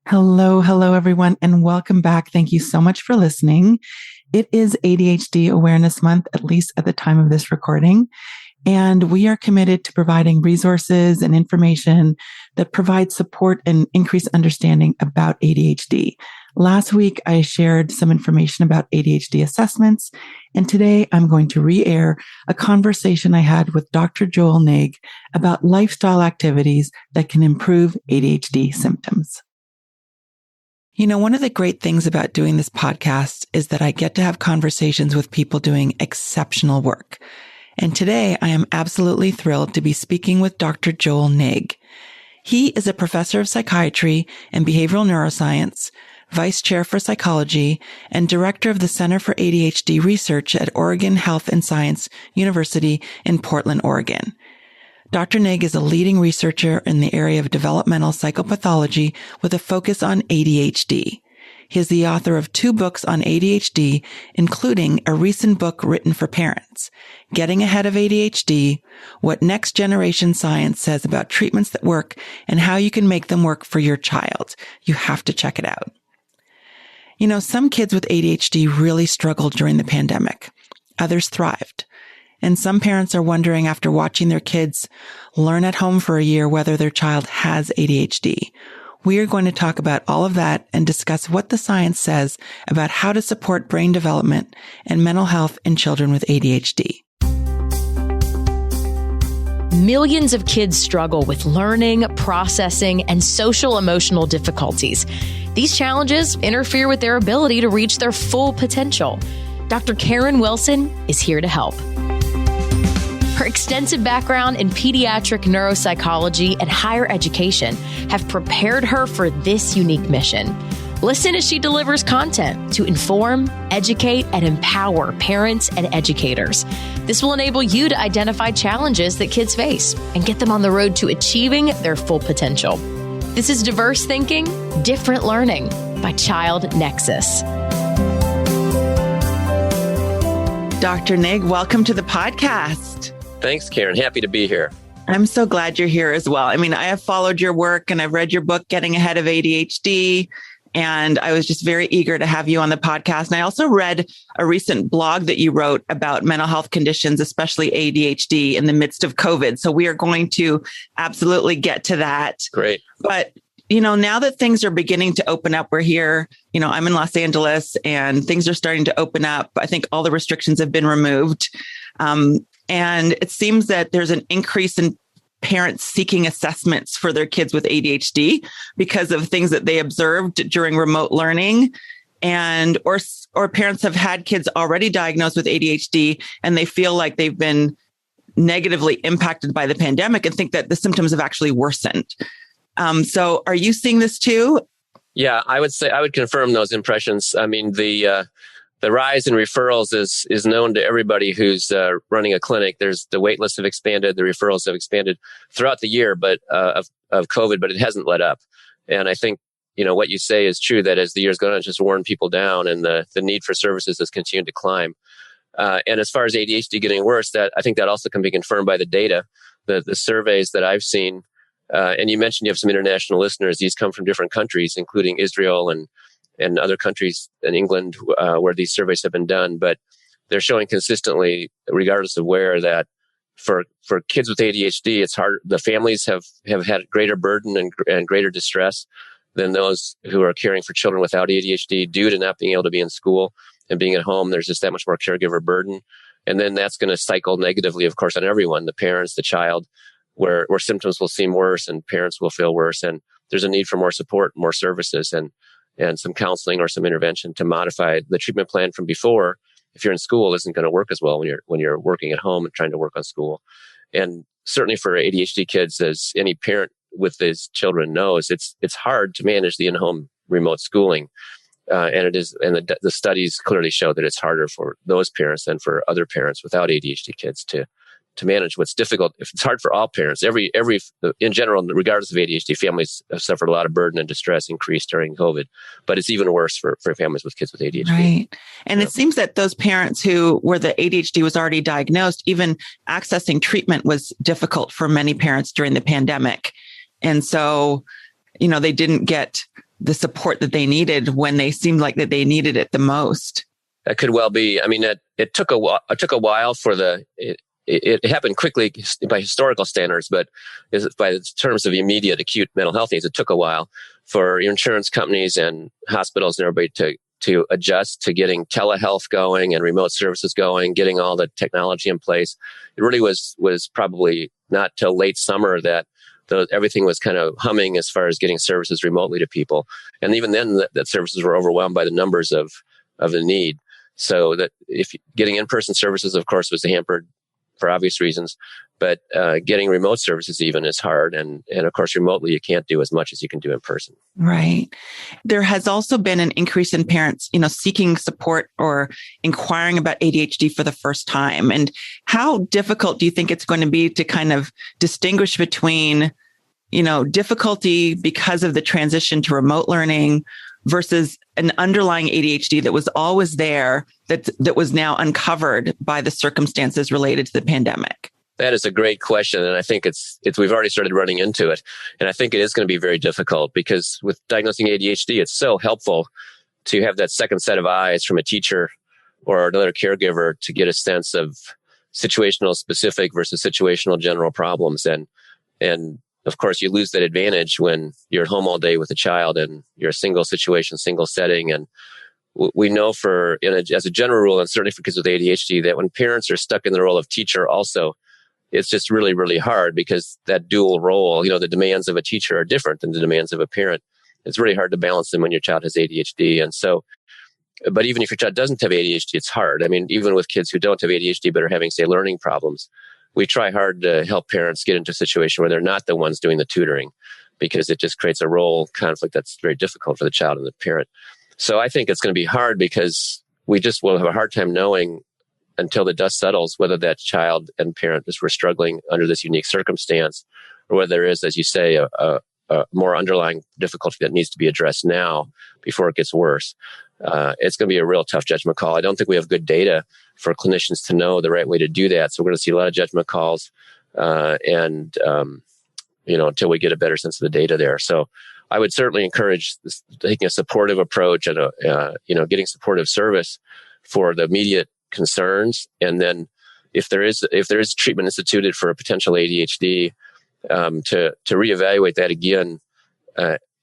Hello, everyone, and welcome back. Thank you so much for listening. It is ADHD Awareness Month, at least at the time of this recording. And we are committed to providing resources and information that provide support and increase understanding about ADHD. Last week, I shared some information about ADHD assessments, and today I'm going to re-air a conversation I had with Dr. Joel Nigg about lifestyle activities that can improve ADHD symptoms. You know, one of the great things about doing this podcast is that I get to have conversations with people doing exceptional work. And today I am absolutely thrilled to be speaking with Dr. Joel Nigg. He is a professor of psychiatry and behavioral neuroscience, vice chair for psychology, and director of the Center for ADHD Research at Oregon Health and Science University in Portland, Oregon. Dr. Nigg is a leading researcher in the area of developmental psychopathology with a focus on ADHD. He is the author of 2 books on ADHD, including a recent book written for parents, Getting Ahead of ADHD, What Next Generation Science Says About Treatments That Work and How You Can Make Them Work for Your Child. You have to check it out. You know, some kids with ADHD really struggled during the pandemic. Others thrived. And some parents are wondering after watching their kids learn at home for a year whether their child has ADHD. We are going to talk about all of that and discuss what the science says about how to support brain development and mental health in children with ADHD. Millions of kids struggle with learning, processing, and social emotional difficulties. These challenges interfere with their ability to reach their full potential. Dr. Karen Wilson is here to help. Her extensive background in pediatric neuropsychology and higher education have prepared her for this unique mission. Listen as she delivers content to inform, educate, and empower parents and educators. This will enable you to identify challenges that kids face and get them on the road to achieving their full potential. This is Diverse Thinking, Different Learning by Child Nexus. Dr. Nigg, welcome to the podcast. Thanks, Karen. Happy to be here. I'm so glad you're here as well. I mean, I have followed your work and I've read your book, Getting Ahead of ADHD, and I was just very eager to have you on the podcast. And I also read a recent blog that you wrote about mental health conditions, especially ADHD in the midst of COVID. So we are going to absolutely get to that. Great. But you know, now that things are beginning to open up, we're here, you know, I'm in Los Angeles and things are starting to open up. I think all the restrictions have been removed. And it seems that there's an increase in parents seeking assessments for their kids with ADHD because of things that they observed during remote learning. And or parents have had kids already diagnosed with ADHD and they feel like they've been negatively impacted by the pandemic and think that the symptoms have actually worsened. So are you seeing this too? Yeah, I would confirm those impressions. I mean, the rise in referrals is known to everybody who's running a clinic. The wait lists have expanded, the referrals have expanded throughout the year, but of COVID, but it hasn't let up. And I think, you know, what you say is true, that as the years go on, it's just worn people down and the need for services has continued to climb. And as far as ADHD getting worse, that I think that also can be confirmed by the data, the surveys that I've seen. And you mentioned you have some international listeners. These come from different countries, including Israel and other countries in England where these surveys have been done. But they're showing consistently, regardless of where, that for kids with ADHD, it's hard. The families have had greater burden and greater distress than those who are caring for children without ADHD due to not being able to be in school and being at home. There's just that much more caregiver burden. And then that's going to cycle negatively, of course, on everyone, the parents, the child, where symptoms will seem worse and parents will feel worse. And there's a need for more support, more services, and some counseling or some intervention to modify the treatment plan from before. If you're in school, isn't going to work as well when you're working at home and trying to work on school. And certainly for ADHD kids, as any parent with these children knows, it's hard to manage the in-home remote schooling. And it is, and the studies clearly show that it's harder for those parents than for other parents without ADHD kids to manage what's difficult. If it's hard for all parents, in general, regardless of ADHD, families have suffered a lot of burden and distress increased during COVID, but it's even worse for families with kids with ADHD. Right. And it seems that those parents where the ADHD was already diagnosed, even accessing treatment was difficult for many parents during the pandemic. And so, you know, they didn't get the support that they needed when they seemed like that they needed it the most. That could well be. I mean, it took a while for it happened quickly by historical standards, but by terms of immediate acute mental health needs, it took a while for insurance companies and hospitals and everybody to adjust to getting telehealth going and remote services going, getting all the technology in place. It really was probably not till late summer that everything was kind of humming as far as getting services remotely to people. And even then, that services were overwhelmed by the numbers of the need. So that if getting in-person services, of course, was hampered for obvious reasons, but getting remote services even is hard. And of course, remotely, you can't do as much as you can do in person. Right. There has also been an increase in parents, seeking support or inquiring about ADHD for the first time. And how difficult do you think it's going to be to kind of distinguish between, difficulty because of the transition to remote learning versus an underlying ADHD that was always there, that was now uncovered by the circumstances related to the pandemic? That is a great question. And I think we've already started running into it. And I think it is going to be very difficult because with diagnosing ADHD, it's so helpful to have that second set of eyes from a teacher or another caregiver to get a sense of situational specific versus situational general problems. And of course, you lose that advantage when you're at home all day with a child and you're a single situation, single setting. And we know as a general rule, and certainly for kids with ADHD, that when parents are stuck in the role of teacher also, it's just really, really hard because that dual role, the demands of a teacher are different than the demands of a parent. It's really hard to balance them when your child has ADHD. And so, but even if your child doesn't have ADHD, it's hard. I mean, even with kids who don't have ADHD but are having, say, learning problems, we try hard to help parents get into a situation where they're not the ones doing the tutoring because it just creates a role conflict that's very difficult for the child and the parent. So I think it's going to be hard because we just will have a hard time knowing until the dust settles whether that child and parent were struggling under this unique circumstance or whether there is, as you say, a more underlying difficulty that needs to be addressed now before it gets worse. It's going to be a real tough judgment call. I don't think we have good data for clinicians to know the right way to do that. So we're going to see a lot of judgment calls until we get a better sense of the data there. So I would certainly encourage taking a supportive approach and getting supportive service for the immediate concerns. And then if there is treatment instituted for a potential ADHD, to reevaluate that again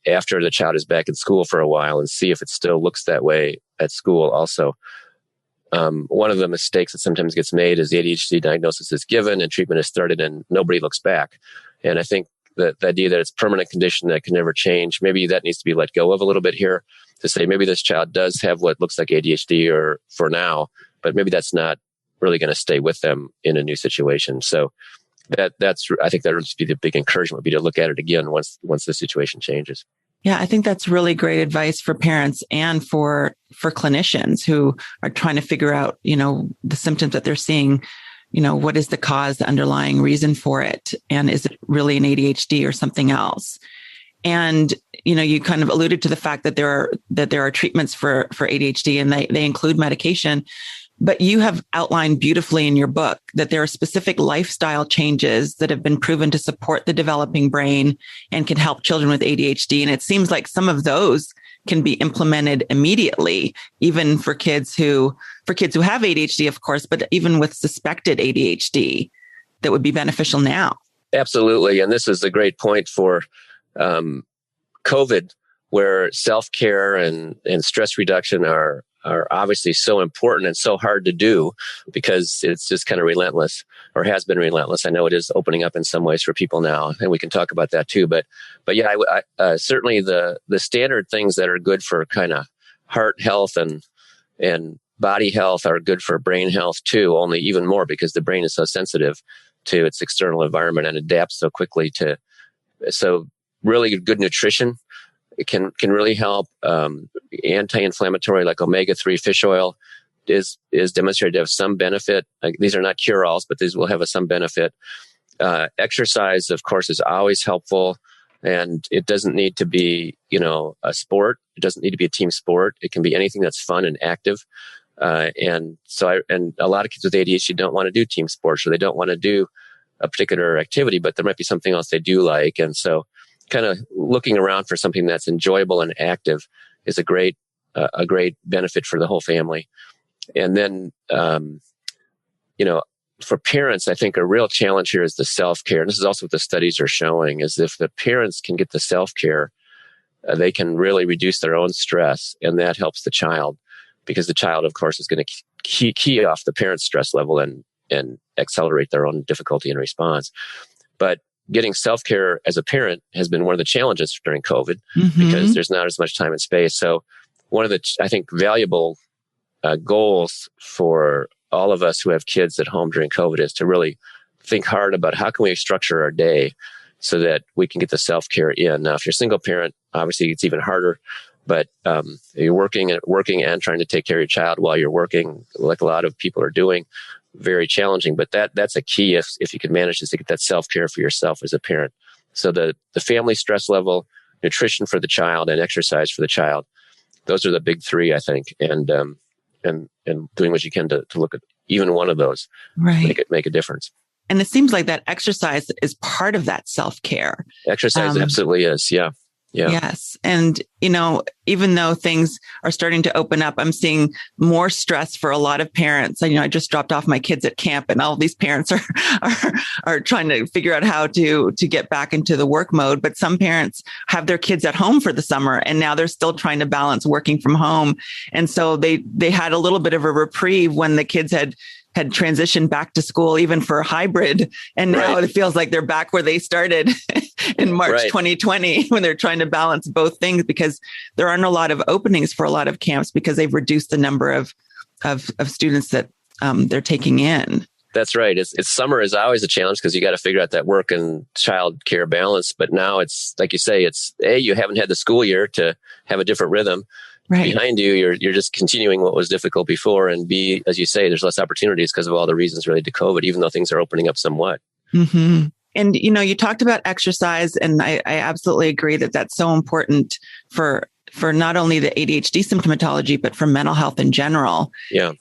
after the child is back in school for a while and see if it still looks that way at school also. One of the mistakes that sometimes gets made is the ADHD diagnosis is given and treatment is started and nobody looks back. And I think that the idea that it's a permanent condition that can never change, maybe that needs to be let go of a little bit here to say maybe this child does have what looks like ADHD or for now, but maybe that's not really going to stay with them in a new situation. So I think that would be the big encouragement would be to look at it again once the situation changes. Yeah, I think that's really great advice for parents and for clinicians who are trying to figure out, the symptoms that they're seeing, what is the cause, the underlying reason for it? And is it really an ADHD or something else? And, you kind of alluded to the fact that there are treatments for ADHD and they include medication. But you have outlined beautifully in your book that there are specific lifestyle changes that have been proven to support the developing brain and can help children with ADHD. And it seems like some of those can be implemented immediately, even for kids who have ADHD, of course, but even with suspected ADHD that would be beneficial now. Absolutely. And this is a great point for COVID, where self-care and stress reduction are obviously so important and so hard to do because it's just kind of relentless or has been relentless. I know it is opening up in some ways for people now, and we can talk about that too. But yeah, I certainly the standard things that are good for kind of heart health and body health are good for brain health too, only even more because the brain is so sensitive to its external environment and adapts so quickly so really good nutrition. It can really help. Anti-inflammatory, like omega-3 fish oil, is demonstrated to have some benefit. These are not cure-alls, but these will have some benefit. Exercise, of course, is always helpful, and it doesn't need to be, a sport. It doesn't need to be a team sport. It can be anything that's fun and active. And a lot of kids with ADHD don't want to do team sports, or they don't want to do a particular activity, but there might be something else they do like, and so kind of looking around for something that's enjoyable and active is a great benefit for the whole family. And then, for parents, I think a real challenge here is the self-care. And this is also what the studies are showing, is if the parents can get the self-care, they can really reduce their own stress, and that helps the child, because the child, of course, is going to key off the parent's stress level and accelerate their own difficulty in response. But getting self-care as a parent has been one of the challenges during COVID, because there's not as much time and space. So one of the, I think, valuable goals for all of us who have kids at home during COVID is to really think hard about how can we structure our day so that we can get the self-care in. Now, if you're a single parent, obviously it's even harder, but you're working and trying to take care of your child while you're working, like a lot of people are doing, very challenging. But that's a key if you can manage to get that self-care for yourself as a parent. So the family stress level, nutrition for the child, and exercise for the child, those are the big three, I think. And doing what you can to look at even one of those, right, make a difference. And it seems like that exercise is part of that self-care. Exercise absolutely is. Yeah. Yes. And, even though things are starting to open up, I'm seeing more stress for a lot of parents. I just dropped off my kids at camp, and all these parents are trying to figure out how to get back into the work mode. But some parents have their kids at home for the summer, and now they're still trying to balance working from home. And so they had a little bit of a reprieve when the kids had transitioned back to school, even for hybrid. And now it feels like they're back where they started in March 2020, when they're trying to balance both things, because there aren't a lot of openings for a lot of camps because they've reduced the number of students that they're taking in. That's right. It's summer is always a challenge because you got to figure out that work and child care balance. But now it's like you say, it's A, you haven't had the school year to have a different rhythm. Right. Behind you, you're just continuing what was difficult before. And B, as you say, there's less opportunities because of all the reasons related to COVID, even though things are opening up somewhat. Mm-hmm. And, you talked about exercise, and I absolutely agree that that's so important for not only the ADHD symptomatology, but for mental health in general. Yeah.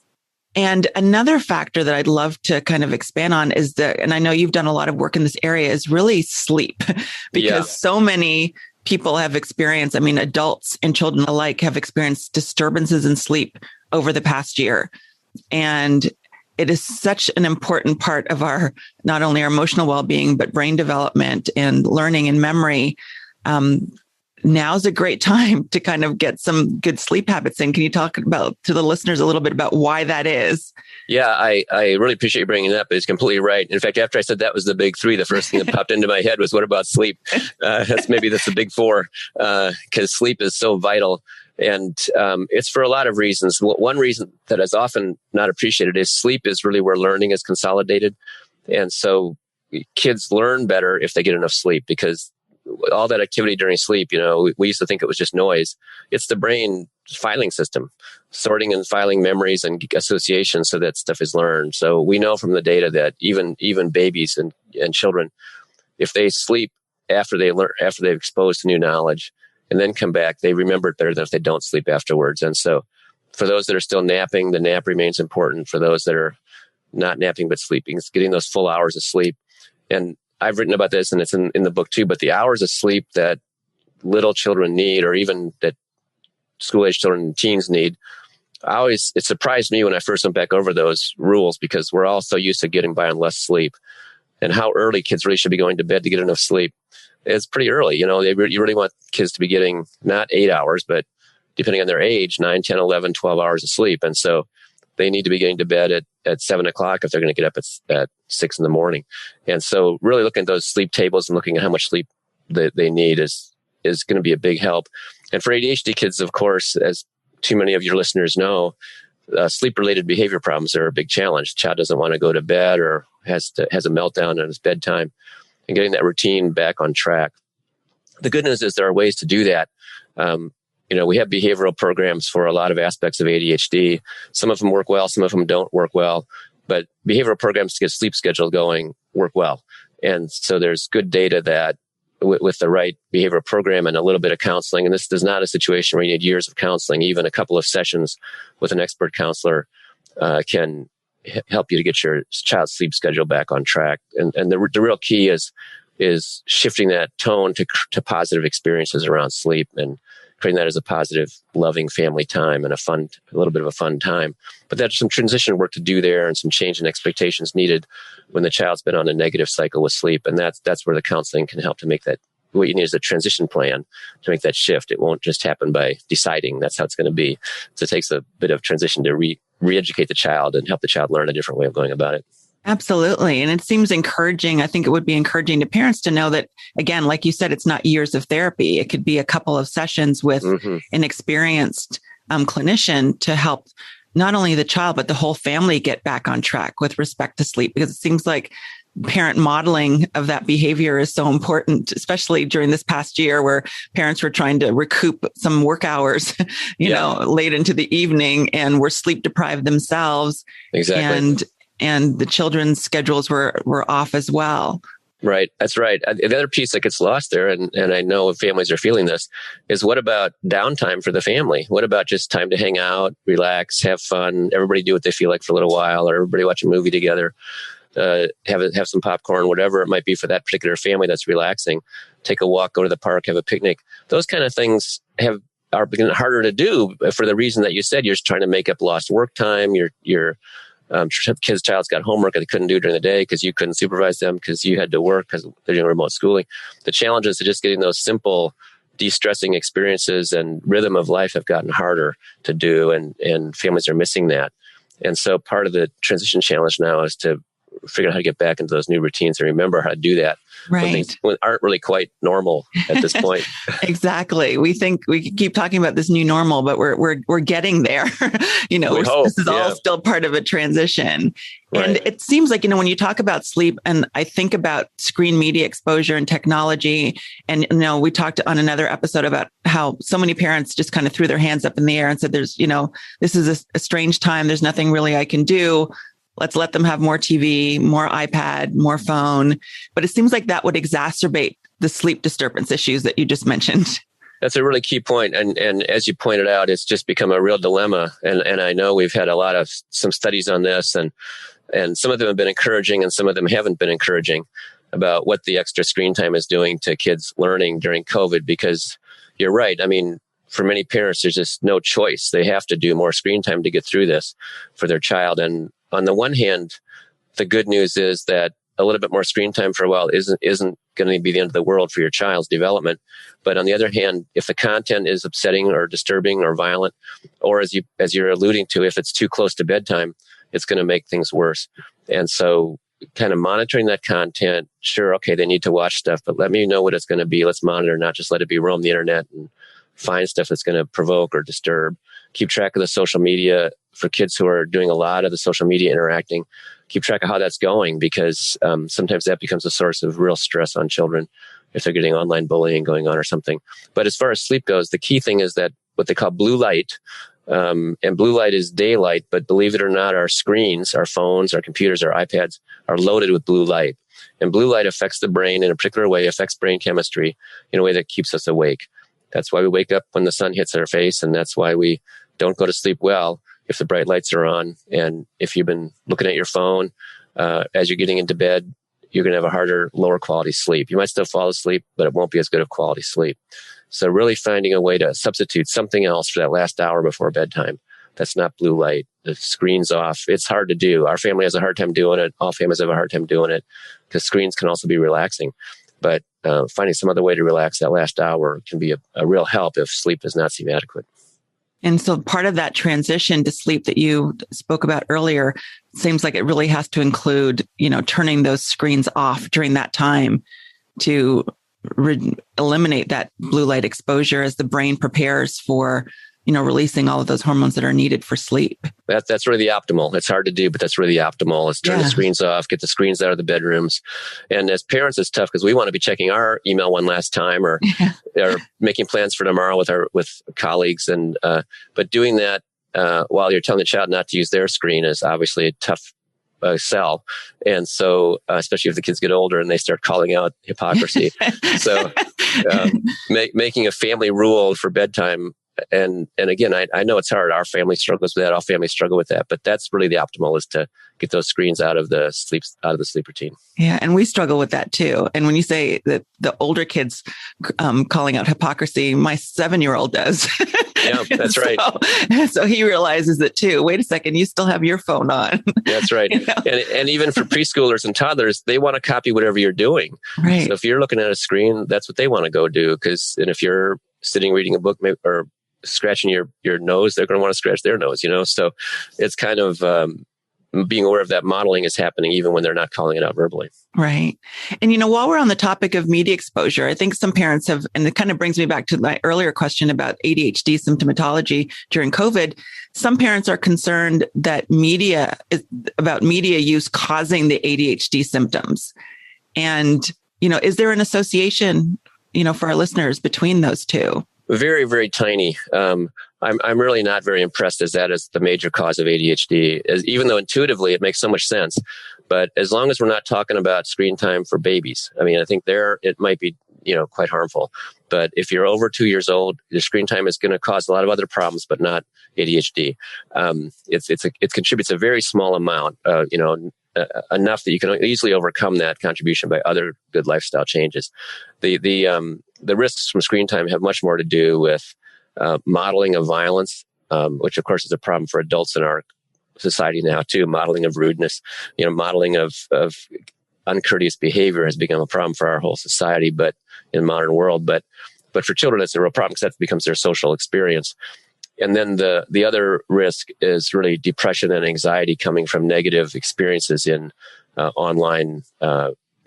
And another factor that I'd love to kind of expand on is and I know you've done a lot of work in this area, is really sleep, because so many people have experienced, adults and children alike have experienced disturbances in sleep over the past year. And it is such an important part of not only our emotional well-being, but brain development and learning and memory. Now's a great time to kind of get some good sleep habits in. Can you talk to the listeners a little bit about why that is? Yeah, I really appreciate you bringing it up. It's completely right. In fact, after I said that was the big three, the first thing that popped into my head was, what about sleep? That's the big four, because sleep is so vital. And it's for a lot of reasons. One reason that is often not appreciated is sleep is really where learning is consolidated. And so kids learn better if they get enough sleep, because all that activity during sleep, we used to think it was just noise. It's the brain filing system, sorting and filing memories and associations so that stuff is learned. So we know from the data that even babies and children, if they sleep after they've exposed to new knowledge and then come back, they remember it better than if they don't sleep afterwards. And so for those that are still napping, the nap remains important. For those that are not napping but sleeping, it's getting those full hours of sleep. And I've written about this, and it's in the book too, but the hours of sleep that little children need, or even that school-age children and teens need, it surprised me when I first went back over those rules, because we're all so used to getting by on less sleep, and how early kids really should be going to bed to get enough sleep. It's pretty early. You really want kids to be getting not 8 hours, but depending on their age, 9, 10, 11, 12 hours of sleep. And so they need to be getting to bed at 7 o'clock if they're going to get up at 6 in the morning. And so really looking at those sleep tables and looking at how much sleep they need is going to be a big help. And for ADHD kids, of course, as too many of your listeners know, sleep-related behavior problems are a big challenge. The child doesn't want to go to bed or has a meltdown at his bedtime, and getting that routine back on track. The good news is there are ways to do that. We have behavioral programs for a lot of aspects of ADHD. Some of them work well, some of them don't work well. But behavioral programs to get sleep schedule going work well. And so there's good data that with the right behavioral program and a little bit of counseling, and this is not a situation where you need years of counseling, even a couple of sessions with an expert counselor can help you to get your child's sleep schedule back on track. And the real key is is shifting that tone to positive experiences around sleep and creating that as a positive, loving family time and a little bit of a fun time. But there's some transition work to do there and some change in expectations needed when the child's been on a negative cycle with sleep. And that's where the counseling can help to make that. What you need is a transition plan to make that shift. It won't just happen by deciding that's how it's going to be. So it takes a bit of transition to re-educate the child and help the child learn a different way of going about it. Absolutely. And it seems encouraging. I think it would be encouraging to parents to know that, again, like you said, it's not years of therapy. It could be a couple of sessions with an experienced clinician to help not only the child, but the whole family get back on track with respect to sleep, because it seems like parent modeling of that behavior is so important, especially during this past year where parents were trying to recoup some work hours, late into the evening, and were sleep deprived themselves. Exactly. And the children's schedules were off as well. Right. That's right. The other piece that gets lost there, and I know families are feeling this, is what about downtime for the family? What about just time to hang out, relax, have fun, everybody do what they feel like for a little while, or everybody watch a movie together, have some popcorn, whatever it might be for that particular family that's relaxing, take a walk, go to the park, have a picnic. Those kind of things are becoming harder to do for the reason that you said. You're trying to make up lost work time. Your child's got homework that they couldn't do during the day because you couldn't supervise them because you had to work because they're doing remote schooling. The challenges of just getting those simple de-stressing experiences and rhythm of life have gotten harder to do, and families are missing that. And so part of the transition challenge now is to figure out how to get back into those new routines and remember how to do that when things aren't really quite normal at this point. Exactly. We think we keep talking about this new normal, but we're getting there. This is all still part of a transition. Right. And it seems like, when you talk about sleep, and I think about screen media exposure and technology, and, we talked on another episode about how so many parents just kind of threw their hands up in the air and said, there's, this is a strange time. There's nothing really I can do. Let's let them have more TV, more iPad, more phone. But it seems like that would exacerbate the sleep disturbance issues that you just mentioned. That's a really key point. And as you pointed out, it's just become a real dilemma. And I know we've had some studies on this, and some of them have been encouraging and some of them haven't been encouraging about what the extra screen time is doing to kids' learning during COVID, because you're right. I mean, for many parents, there's just no choice. They have to do more screen time to get through this for their child. And on the one hand, the good news is that a little bit more screen time for a while isn't going to be the end of the world for your child's development. But on the other hand, if the content is upsetting or disturbing or violent, or as you're alluding to, if it's too close to bedtime, it's going to make things worse. And so kind of monitoring that content, sure, okay, they need to watch stuff, but let me know what it's going to be. Let's monitor, not just let it be roam the internet and find stuff that's going to provoke or disturb. Keep track of the social media for kids who are doing a lot of the social media interacting. Keep track of how that's going, because sometimes that becomes a source of real stress on children if they're getting online bullying going on or something. But as far as sleep goes, the key thing is that what they call blue light, and blue light is daylight, but believe it or not, our screens, our phones, our computers, our iPads are loaded with blue light. And blue light affects the brain in a particular way, affects brain chemistry in a way that keeps us awake. That's why we wake up when the sun hits our face, and that's why we don't go to sleep well if the bright lights are on. And if you've been looking at your phone as you're getting into bed, you're going to have a harder, lower quality sleep. You might still fall asleep, but it won't be as good of quality sleep. So really finding a way to substitute something else for that last hour before bedtime. That's not blue light. The screen's off. It's hard to do. Our family has a hard time doing it. All families have a hard time doing it because screens can also be relaxing. But finding some other way to relax that last hour can be a real help if sleep does not seem adequate. And so part of that transition to sleep that you spoke about earlier seems like it really has to include, turning those screens off during that time to eliminate that blue light exposure as the brain prepares for, releasing all of those hormones that are needed for sleep. That's really the optimal. It's hard to do, but that's really the optimal, is turn the screens off, get the screens out of the bedrooms. And as parents, it's tough because we want to be checking our email one last time or making plans for tomorrow with colleagues. And but doing that while you're telling the child not to use their screen is obviously a tough sell. And so, especially if the kids get older and they start calling out hypocrisy. So making a family rule for bedtime and again, I know it's hard. Our family struggles with that. All families struggle with that. But that's really the optimal, is to get those screens out of the sleep routine. Yeah, and we struggle with that too. And when you say that the older kids calling out hypocrisy, my 7-year-old does. Yeah, that's right. So he realizes it too. Wait a second, you still have your phone on. That's right. You know? And even for preschoolers and toddlers, they want to copy whatever you're doing. Right. So if you're looking at a screen, that's what they want to go do. And if you're sitting reading a book or scratching your nose, they're going to want to scratch their nose, So it's kind of being aware of that modeling is happening even when they're not calling it out verbally. Right. And, while we're on the topic of media exposure, I think some parents have, and it kind of brings me back to my earlier question about ADHD symptomatology during COVID. Some parents are concerned that media use causing the ADHD symptoms. And, is there an association, for our listeners between those two? Very, very tiny. I'm really not very impressed as that is the major cause of ADHD, even though intuitively it makes so much sense. But as long as we're not talking about screen time for babies, I think it might be, quite harmful. But if you're over 2 years old, your screen time is going to cause a lot of other problems, but not ADHD. It contributes a very small amount, enough that you can easily overcome that contribution by other good lifestyle changes. The risks from screen time have much more to do with modeling of violence, which of course is a problem for adults in our society now too. Modeling of rudeness, modeling of uncourteous behavior has become a problem for our whole society, but in modern world. But for children, it's a real problem because that becomes their social experience. And then the other risk is really depression and anxiety coming from negative experiences in online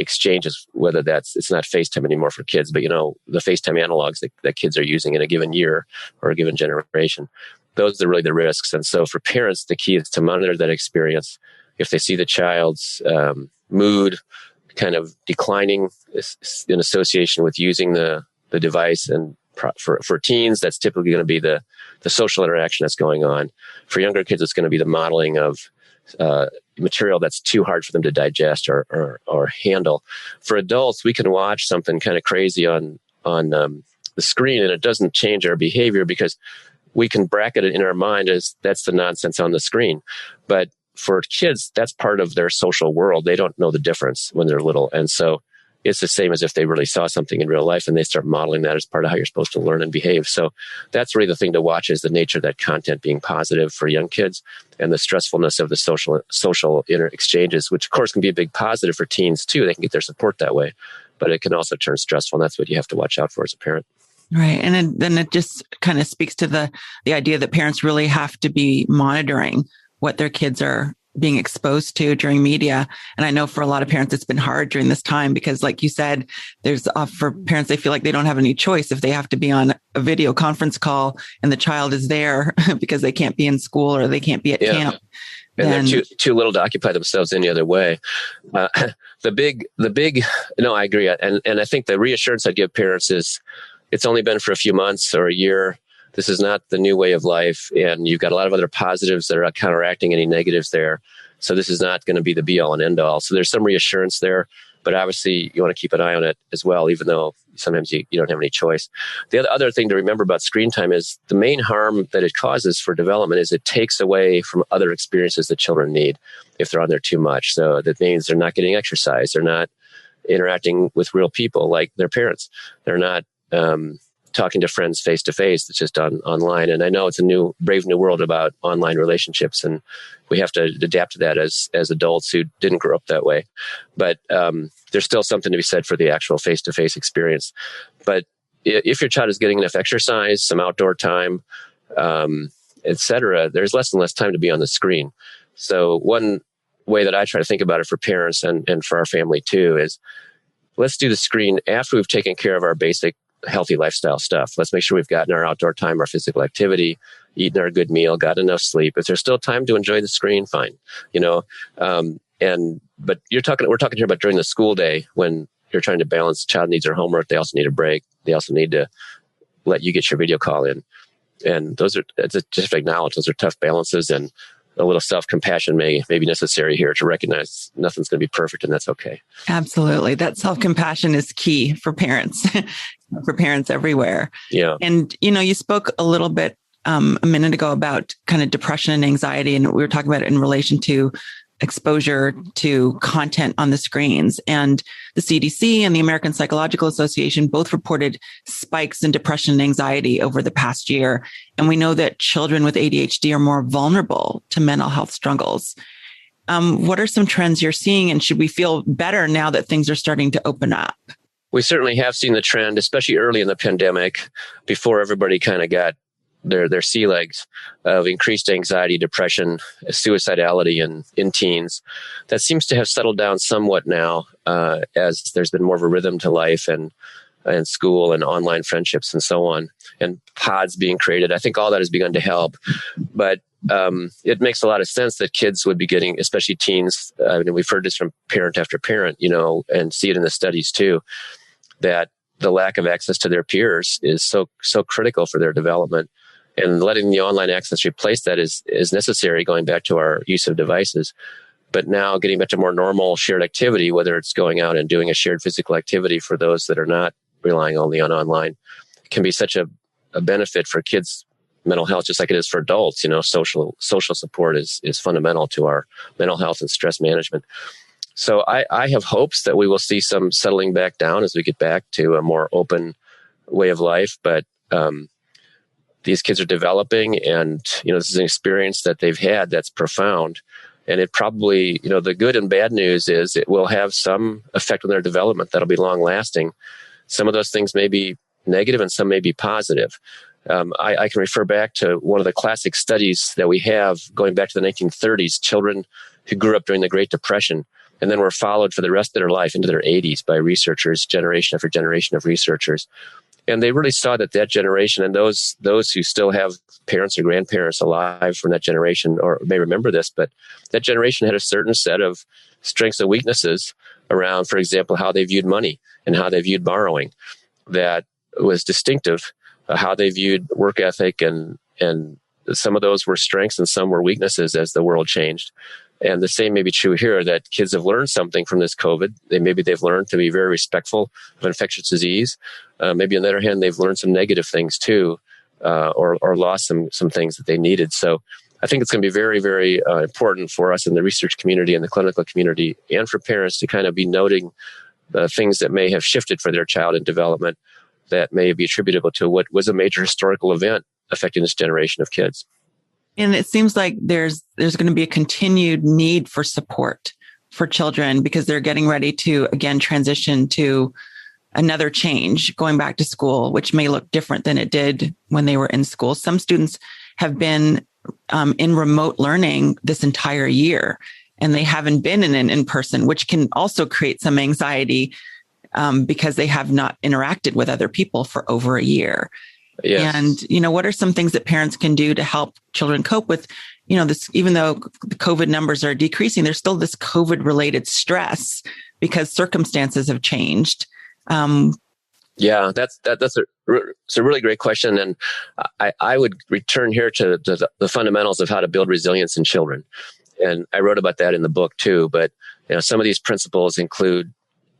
exchanges, whether it's not FaceTime anymore for kids, but the FaceTime analogs that kids are using in a given year or a given generation. Those are really the risks. And so for parents, the key is to monitor that experience. If they see the child's mood kind of declining in association with using the device, and for teens, that's typically going to be the social interaction that's going on. For younger kids, it's going to be the modeling of material that's too hard for them to digest or handle. For adults, we can watch something kind of crazy on the screen, and it doesn't change our behavior because we can bracket it in our mind as that's the nonsense on the screen. But for kids, that's part of their social world. They don't know the difference when they're little. And so it's the same as if they really saw something in real life and they start modeling that as part of how you're supposed to learn and behave. So that's really the thing to watch, is the nature of that content being positive for young kids and the stressfulness of the social exchanges, which of course can be a big positive for teens too. They can get their support that way, but it can also turn stressful. And that's what you have to watch out for as a parent. Right. And then it just kind of speaks to the idea that parents really have to be monitoring what their kids are being exposed to during media. And I know for a lot of parents, it's been hard during this time because, like you said, there's for parents, they feel like they don't have any choice if they have to be on a video conference call and the child is there because they can't be in school or they can't be at camp. And they're too little to occupy themselves any other way. I agree. And I think the reassurance I'd give parents is it's only been for a few months or a year. This is not the new way of life. And you've got a lot of other positives that are counteracting any negatives there. So this is not going to be the be all and end all. So there's some reassurance there, but obviously you want to keep an eye on it as well, even though sometimes you don't have any choice. The other thing to remember about screen time is the main harm that it causes for development is it takes away from other experiences that children need if they're on there too much. So that means they're not getting exercise. They're not interacting with real people like their parents. They're not talking to friends face to face. It's just online. And I know it's a brave new world about online relationships, and we have to adapt to that as adults who didn't grow up that way. But there's still something to be said for the actual face to face experience. But if your child is getting enough exercise, some outdoor time, etc., there's less and less time to be on the screen. So one way that I try to think about it for parents and for our family too is, let's do the screen after we've taken care of our basic healthy lifestyle stuff. Let's make sure we've gotten our outdoor time, our physical activity, eaten our good meal, got enough sleep. If there's still time to enjoy the screen, fine. But we're talking here about during the school day when you're trying to balance. Child needs their homework. They also need a break. They also need to let you get your video call in. And just acknowledge those are tough balances. And a little self-compassion may be necessary here to recognize nothing's going to be perfect, and that's okay. Absolutely. That self-compassion is key for parents, for parents everywhere. Yeah. And, you spoke a little bit a minute ago about kind of depression and anxiety, and we were talking about it in relation to exposure to content on the screens. And the CDC and the American Psychological Association both reported spikes in depression and anxiety over the past year. And we know that children with ADHD are more vulnerable to mental health struggles. What are some trends you're seeing, and should we feel better now that things are starting to open up? We certainly have seen the trend, especially early in the pandemic, before everybody kind of got their sea legs, of increased anxiety, depression, suicidality in teens. That seems to have settled down somewhat now, as there's been more of a rhythm to life and school and online friendships and so on, and pods being created. I think all that has begun to help. But it makes a lot of sense that kids would be getting, especially teens, we've heard this from parent after parent, and see it in the studies too, that the lack of access to their peers is so critical for their development. And letting the online access replace that is necessary, going back to our use of devices. But now getting back to more normal shared activity, whether it's going out and doing a shared physical activity for those that are not relying only on online, can be such a benefit for kids' mental health, just like it is for adults. Social support is fundamental to our mental health and stress management. So I have hopes that we will see some settling back down as we get back to a more open way of life. But these kids are developing, and, this is an experience that they've had that's profound. And it probably, the good and bad news is it will have some effect on their development that'll be long lasting. Some of those things may be negative and some may be positive. I can refer back to one of the classic studies that we have going back to the 1930s, children who grew up during the Great Depression and then were followed for the rest of their life into their 80s by researchers, generation after generation of researchers. And they really saw that generation, and those who still have parents or grandparents alive from that generation, or may remember this, but that generation had a certain set of strengths and weaknesses around, for example, how they viewed money and how they viewed borrowing. That was distinctive, how they viewed work ethic, and some of those were strengths and some were weaknesses as the world changed. And the same may be true here, that kids have learned something from this COVID. Maybe they've learned to be very respectful of infectious disease. Maybe on the other hand, they've learned some negative things too, or lost some things that they needed. So I think it's going to be very, very important for us in the research community and the clinical community, and for parents to kind of be noting things that may have shifted for their child in development that may be attributable to what was a major historical event affecting this generation of kids. And it seems like there's going to be a continued need for support for children because they're getting ready to, again, transition to another change, going back to school, which may look different than it did when they were in school. Some students have been in remote learning this entire year, and they haven't been in an in-person, which can also create some anxiety because they have not interacted with other people for over a year. Yes. And, what are some things that parents can do to help children cope with, this, even though the COVID numbers are decreasing, there's still this COVID related stress because circumstances have changed. Yeah, that's a really great question. And I would return here to the fundamentals of how to build resilience in children. And I wrote about that in the book too. But, some of these principles include,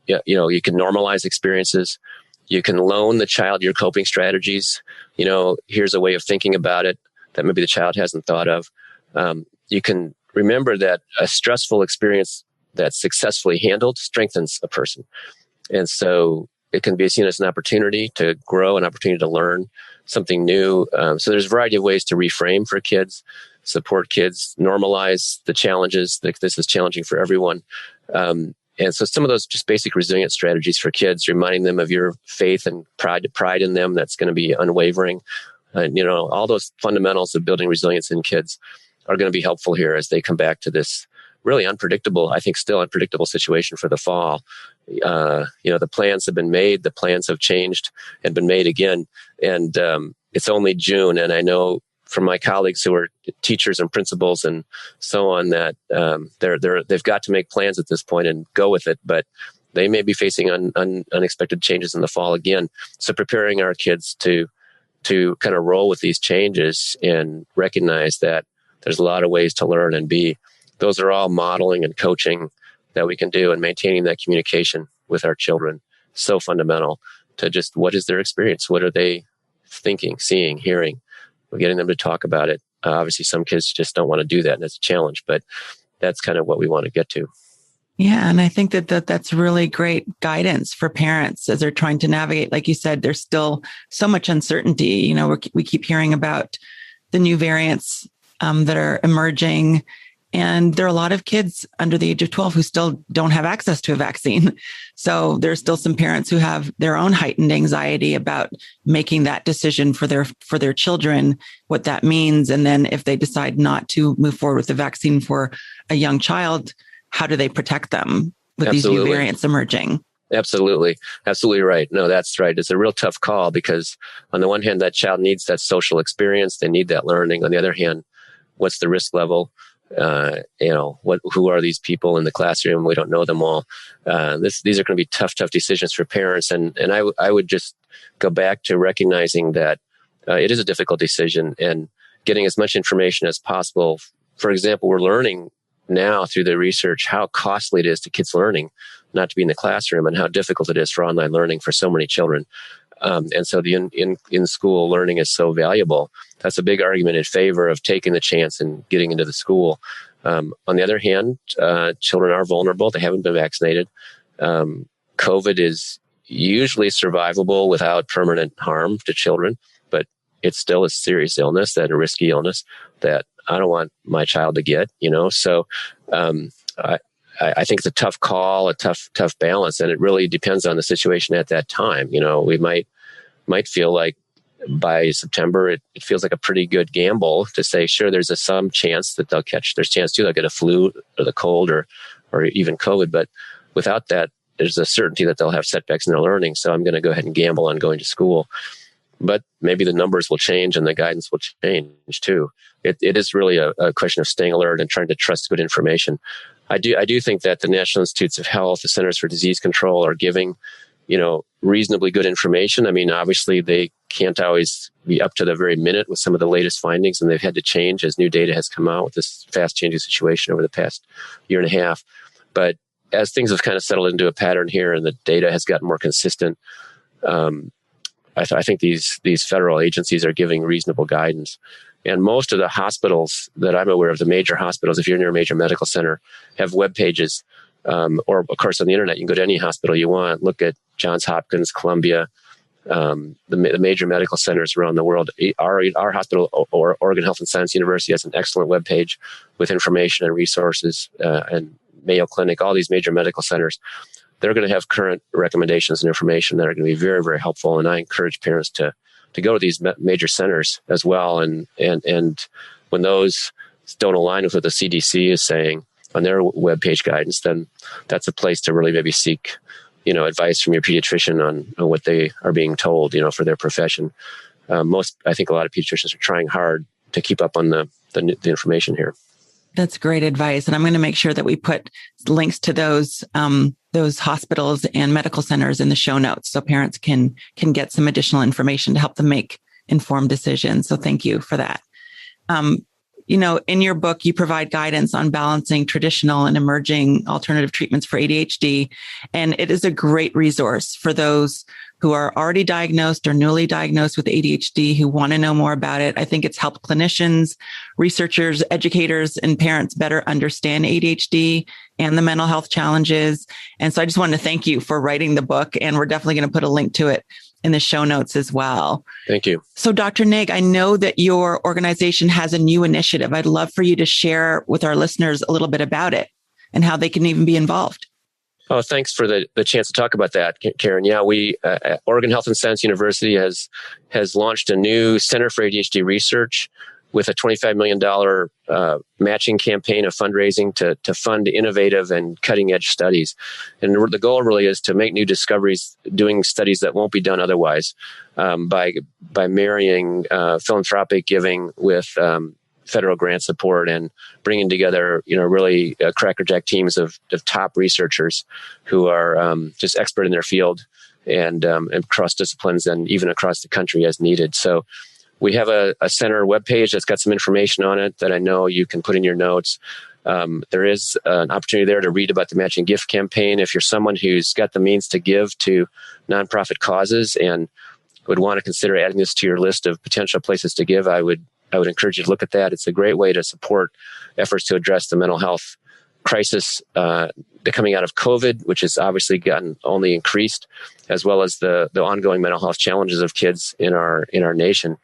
you can normalize experiences. You can loan the child your coping strategies. Here's a way of thinking about it that maybe the child hasn't thought of. You can remember that a stressful experience that's successfully handled strengthens a person. And so it can be seen as an opportunity to grow, an opportunity to learn something new. So there's a variety of ways to reframe for kids, support kids, normalize the challenges. This is challenging for everyone. And so some of those just basic resilience strategies for kids, reminding them of your faith and pride in them that's going to be unwavering. All those fundamentals of building resilience in kids are going to be helpful here as they come back to this really unpredictable, I think still unpredictable situation for the fall. The plans have been made, the plans have changed and been made again. And it's only June. And I know from my colleagues who are teachers and principals and so on that they've got to make plans at this point and go with it, but they may be facing unexpected changes in the fall again. So preparing our kids to kind of roll with these changes and recognize that There's a lot of ways to learn and be. Those are all modeling and coaching that we can do, and maintaining that communication with our children. So fundamental to just what is their experience? What are they thinking, seeing, hearing? We're getting them to talk about it. Obviously, some kids just don't want to do that, and it's a challenge, but that's kind of what we want to get to. Yeah. And I think that's really great guidance for parents as they're trying to navigate. Like you said, there's still so much uncertainty. We keep hearing about the new variants that are emerging. And there are a lot of kids under the age of 12 who still don't have access to a vaccine. So there's still some parents who have their own heightened anxiety about making that decision for their children, what that means. And then if they decide not to move forward with the vaccine for a young child, how do they protect them with these new variants emerging? Absolutely. Absolutely right. No, that's right. It's a real tough call because on the one hand, that child needs that social experience. They need that learning. On the other hand, what's the risk level? Who are these people in the classroom? We don't know them all. These are going to be tough decisions for parents. And I would just go back to recognizing that it is a difficult decision and getting as much information as possible. For example, we're learning now through the research how costly it is to kids learning not to be in the classroom, and how difficult it is for online learning for so many children. And so the in-school learning is so valuable. That's a big argument in favor of taking the chance and getting into the school. On the other hand, children are vulnerable. They haven't been vaccinated. COVID is usually survivable without permanent harm to children, but it's still a serious illness, and a risky illness that I don't want my child to get, So I think it's a tough call, a tough balance, and it really depends on the situation at that time. We might feel like by September, it feels like a pretty good gamble to say, sure, there's some chance that there's a chance too, they'll get a flu or the cold or even COVID. But without that, there's a certainty that they'll have setbacks in their learning. So I'm going to go ahead and gamble on going to school. But maybe the numbers will change and the guidance will change too. It is really a question of staying alert and trying to trust good information. I do think that the National Institutes of Health, the Centers for Disease Control, are giving, reasonably good information. I mean, obviously they can't always be up to the very minute with some of the latest findings, and they've had to change as new data has come out with this fast changing situation over the past year and a half. But as things have kind of settled into a pattern here and the data has gotten more consistent, I think these federal agencies are giving reasonable guidance. And most of the hospitals that I'm aware of, the major hospitals, if you're near a major medical center, have web pages. Or, of course, on the internet, you can go to any hospital you want, look at Johns Hopkins, Columbia, the major medical centers around the world. Our hospital, or Oregon Health and Science University, has an excellent web page with information and resources, and Mayo Clinic, all these major medical centers. They're going to have current recommendations and information that are going to be very, very helpful. And I encourage parents to go to these major centers as well. And when those don't align with what the CDC is saying on their webpage guidance, then that's a place to really maybe seek, advice from your pediatrician on what they are being told, for their profession. I think a lot of pediatricians are trying hard to keep up on the information here. That's great advice. And I'm going to make sure that we put links to those hospitals and medical centers in the show notes so parents can get some additional information to help them make informed decisions. So thank you for that. In your book, you provide guidance on balancing traditional and emerging alternative treatments for ADHD. And it is a great resource for those who are already diagnosed or newly diagnosed with ADHD who want to know more about it. I think it's helped clinicians, researchers, educators, and parents better understand ADHD and the mental health challenges. And so I just wanted to thank you for writing the book, and we're definitely going to put a link to it in the show notes as well. Thank you. So Dr. Nigg, I know that your organization has a new initiative. I'd love for you to share with our listeners a little bit about it and how they can even be involved. Oh, thanks for the chance to talk about that, Karen. Yeah, we Oregon Health and Science University has launched a new Center for ADHD Research with a $25 million matching campaign of fundraising to fund innovative and cutting edge studies. And the goal really is to make new discoveries, doing studies that won't be done otherwise, by marrying philanthropic giving with federal grant support and bringing together, really crackerjack teams of top researchers who are just expert in their field and across disciplines and even across the country as needed. So We have a center webpage that's got some information on it that I know you can put in your notes. There is an opportunity there to read about the matching gift campaign. If you're someone who's got the means to give to nonprofit causes and would want to consider adding this to your list of potential places to give, I would encourage you to look at that. It's a great way to support efforts to address the mental health crisis coming out of COVID, which has obviously gotten only increased, as well as the ongoing mental health challenges of kids in our nation.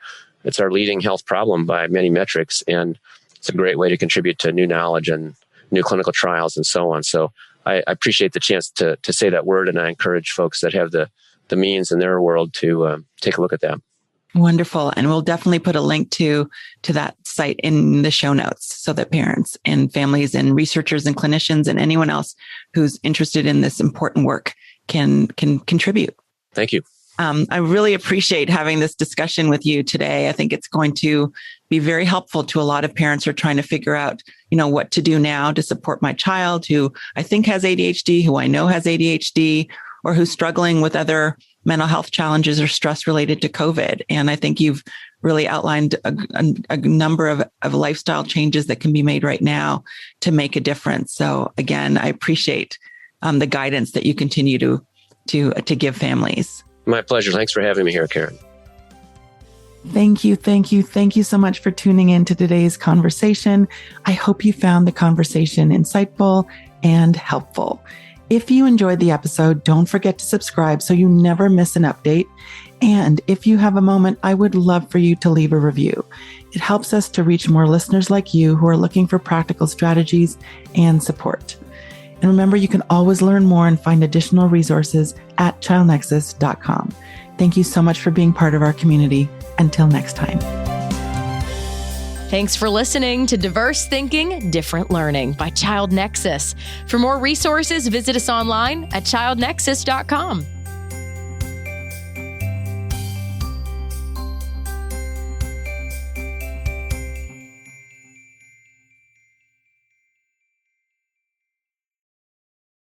It's our leading health problem by many metrics, and it's a great way to contribute to new knowledge and new clinical trials and so on. So I appreciate the chance to say that word, and I encourage folks that have the means in their world to take a look at that. Wonderful. And we'll definitely put a link to that site in the show notes so that parents and families and researchers and clinicians and anyone else who's interested in this important work can contribute. Thank you. I really appreciate having this discussion with you today. I think it's going to be very helpful to a lot of parents who are trying to figure out, what to do now to support my child who I think has ADHD, who I know has ADHD, or who's struggling with other mental health challenges or stress related to COVID. And I think you've really outlined a number of lifestyle changes that can be made right now to make a difference. So again, I appreciate the guidance that you continue to give families. My pleasure. Thanks for having me here, Karen. Thank you. Thank you. Thank you so much for tuning in to today's conversation. I hope you found the conversation insightful and helpful. If you enjoyed the episode, don't forget to subscribe so you never miss an update. And if you have a moment, I would love for you to leave a review. It helps us to reach more listeners like you who are looking for practical strategies and support. And remember, you can always learn more and find additional resources at childnexus.com. Thank you so much for being part of our community. Until next time. Thanks for listening to Diverse Thinking, Different Learning by Child Nexus. For more resources, visit us online at childnexus.com.